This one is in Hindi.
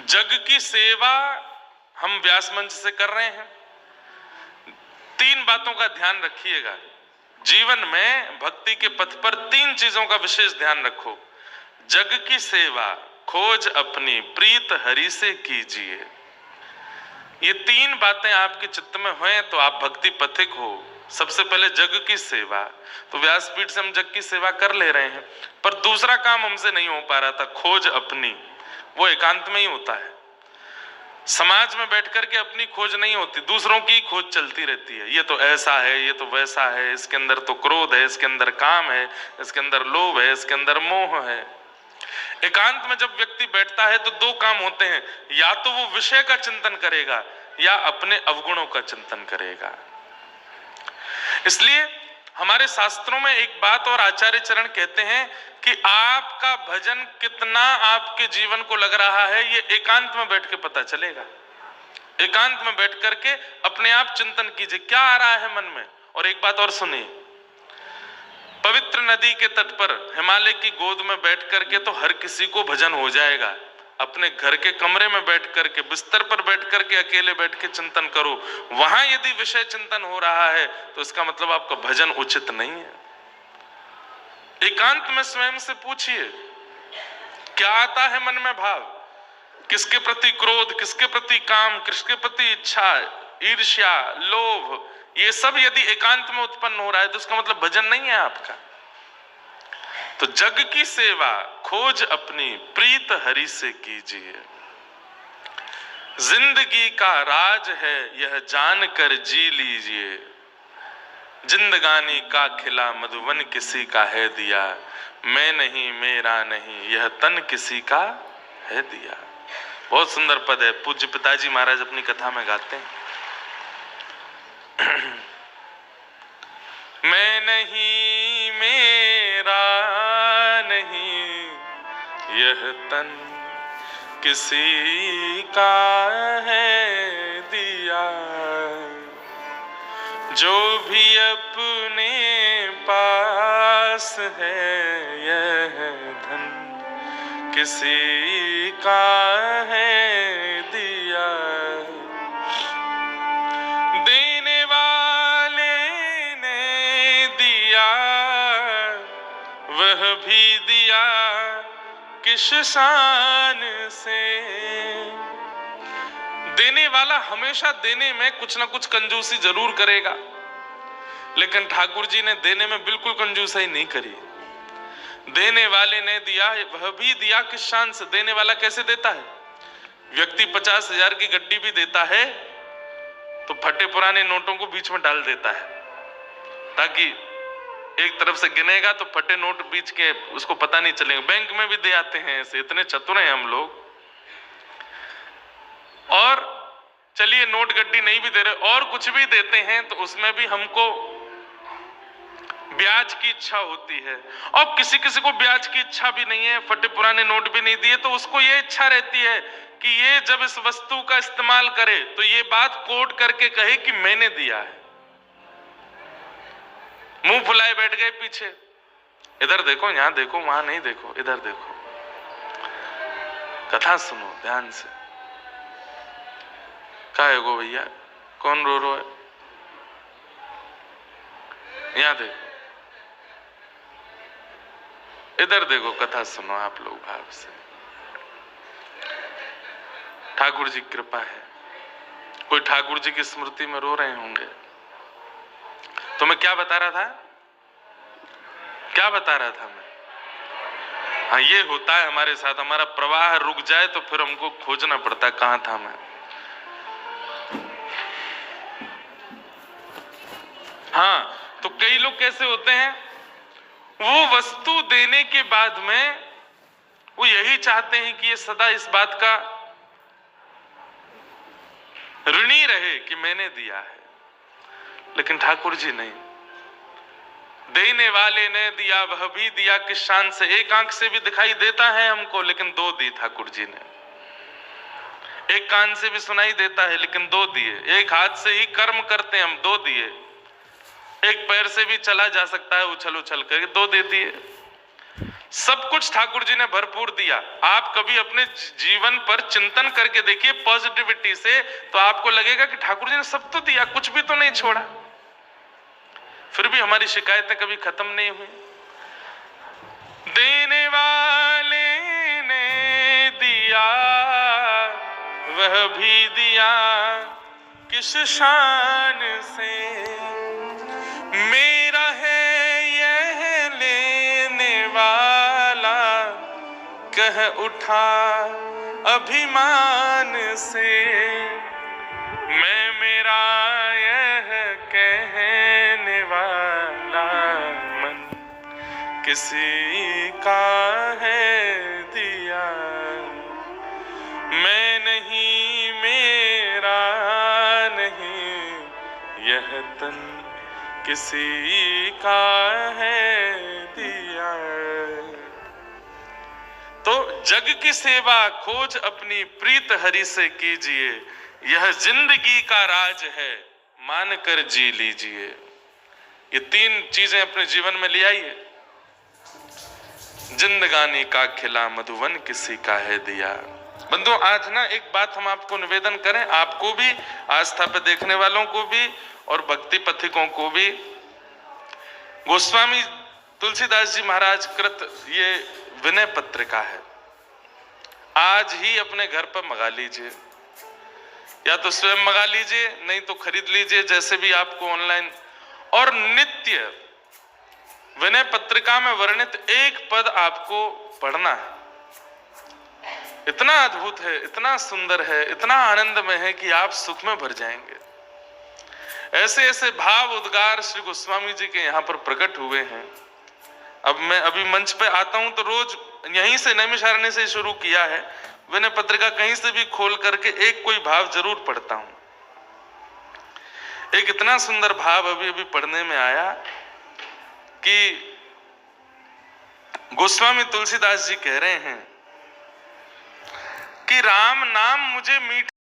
जग की सेवा हम व्यास मंच से कर रहे हैं। 3 बातों का ध्यान रखिएगा। जीवन में भक्ति के पथ पर 3 चीजों का विशेष ध्यान रखो। जग की सेवा, खोज अपनी प्रीत हरि से कीजिए। ये 3 बातें आपके चित्त में हों तो आप भक्ति पथिक हो। सबसे पहले जग की सेवा, तो व्यासपीठ से हम जग की सेवा कर ले रहे हैं, पर दूसरा काम हमसे नहीं हो पा रहा था, खोज अपनी। वो एकांत में ही होता है। समाज में बैठ करके अपनी खोज नहीं होती, दूसरों की खोज चलती रहती है। ये तो ऐसा है, ये तो वैसा है, इसके अंदर तो क्रोध है, इसके अंदर काम है, इसके अंदर लोभ है, इसके अंदर मोह है। एकांत में जब व्यक्ति बैठता है तो 2 काम होते हैं, या तो वो विषय का चिंतन करेगा या अपने अवगुणों का चिंतन करेगा। इसलिए हमारे शास्त्रों में एक बात और आचार्य चरण कहते हैं कि आपका भजन कितना आपके जीवन को लग रहा है, ये एकांत में बैठ के पता चलेगा। एकांत में बैठ करके अपने आप चिंतन कीजिए, क्या आ रहा है मन में। और एक बात और सुनिए, पवित्र नदी के तट पर हिमालय की गोद में बैठ करके तो हर किसी को भजन हो जाएगा। अपने घर के कमरे में बैठ करके, बिस्तर पर बैठ करके अकेले बैठ के चिंतन करो। वहां यदि विषय चिंतन हो रहा है तो इसका मतलब आपका भजन उचित नहीं है। एकांत में स्वयं से पूछिए, क्या आता है मन में भाव, किसके प्रति क्रोध, किसके प्रति काम, किसके प्रति इच्छा, ईर्ष्या, लोभ, ये सब यदि एकांत में उत्पन्न हो रहा है तो इसका मतलब भजन नहीं है आपका। तो जग की सेवा, खोज अपनी प्रीत हरि से कीजिए। जिंदगी का राज है यह जानकर जी लीजिए। जिंदगानी का खिला मधुवन किसी का है दिया। मैं नहीं मेरा नहीं यह तन किसी का है दिया। बहुत सुंदर पद है, पूज्य पिताजी महाराज अपनी कथा में गाते हैं। मैं नहीं मेरा नहीं यह तन किसी का है दिया। जो भी अपने पास है यह धन किसी का है दिया। देने वाले ने दिया वह भी दिया किस शान से। देने वाला हमेशा देने में कुछ ना कुछ कंजूसी जरूर करेगा, लेकिन ठाकुर जी ने देने में बिल्कुल कंजूसी नहीं करी। देने वाले ने दिया वह भी दिया किस शान से। देने वाला कैसे देता है? व्यक्ति 50,000 की गड्डी भी देता है तो फटे पुराने नोटों को बीच में डाल देता है, ताकि एक तरफ से गिनेगा तो फटे नोट बीच के उसको पता नहीं चलेगा। बैंक में भी दे आते हैं ऐसे, इतने चतुर हैं हम लोग। और चलिए नोट गड्डी नहीं भी दे रहे और कुछ भी देते हैं तो उसमें भी हमको ब्याज की इच्छा होती है। और किसी किसी को ब्याज की इच्छा भी नहीं है, फटे पुराने नोट भी नहीं दिए तो उसको ये इच्छा रहती है कि ये जब इस वस्तु का इस्तेमाल करे तो ये बात कोट करके कहे कि मैंने दिया है। मुंह फुलाए बैठ गए पीछे, इधर देखो, यहां देखो, वहां नहीं देखो, इधर देखो। कथा सुनो ध्यान से। क्या है गो भैया, कौन रो रो है? यहां देखो, इधर देखो, कथा सुनो आप लोग भाव से। ठाकुर जी कृपा है। कोई ठाकुर जी की स्मृति में रो रहे होंगे। तो मैं क्या बता रहा था? क्या बता रहा था मैं? हाँ, ये होता है हमारे साथ। हमारा प्रवाह रुक जाए तो फिर हमको खोजना पड़ता है कहां था मैं। हाँ, तो कई लोग कैसे होते हैं, वो वस्तु देने के बाद में वो यही चाहते हैं कि ये सदा इस बात का ऋणी रहे कि मैंने दिया है। लेकिन ठाकुर जी नहीं। देने वाले ने दिया वह भी दिया किस शान से। एक आंख से भी दिखाई देता है हमको, लेकिन 2 दी ठाकुर जी ने। एक कान से भी सुनाई देता है, लेकिन 2 दिए। एक हाथ से ही कर्म करते हम, 2 दिए। एक पैर से भी चला जा सकता है उछल उछल कर, 2 दे दिए। सब कुछ ठाकुर जी ने भरपूर दिया। आप कभी अपने जीवन पर चिंतन करके देखिए पॉजिटिविटी से, तो आपको लगेगा कि ठाकुर जी ने सब तो दिया, कुछ भी तो नहीं छोड़ा। फिर भी हमारी शिकायतें कभी खत्म नहीं हुई। देने वाले ने दिया, वह भी दिया किस शान से, मेरा है यह लेने वाला, कह उठा अभिमान से। मैं मेरा यह कहने वाला, मन किसी का है दिया। मैं नहीं, मेरा नहीं, यह तन किसी का है दिया। तो जग की सेवा खोज अपनी प्रीत हरि से कीजिए, यह जिंदगी का राज है, मानकर जी लीजिए। ये तीन चीजें अपने जीवन में ले आइए। जिंदगानी का खिला मधुवन किसी का है दिया। बंधु, आज ना एक बात हम आपको निवेदन करें, आपको भी, आस्था पे देखने वालों को भी और भक्ति पथिकों को भी। गोस्वामी तुलसीदास जी महाराज कृत ये विनय पत्रिका है, आज ही अपने घर पर मंगा लीजिए, या तो स्वयं मंगा लीजिए, नहीं तो खरीद लीजिए, जैसे भी आपको ऑनलाइन। और नित्य विनय पत्रिका में वर्णित एक पद आपको पढ़ना है। इतना अद्भुत है, इतना सुंदर है, इतना आनंदमय है कि आप सुख में भर जाएंगे। ऐसे ऐसे भाव उद्गार श्री गोस्वामी जी के यहाँ पर प्रकट हुए हैं। अब मैं अभी मंच पे आता हूं तो रोज यहीं से नैमिषारण्य से शुरू किया है, विनय पत्रिका कहीं से भी खोल करके एक कोई भाव जरूर पढ़ता हूं। एक इतना सुंदर भाव अभी अभी पढ़ने में आया कि गोस्वामी तुलसीदास जी कह रहे हैं कि राम नाम मुझे मीठा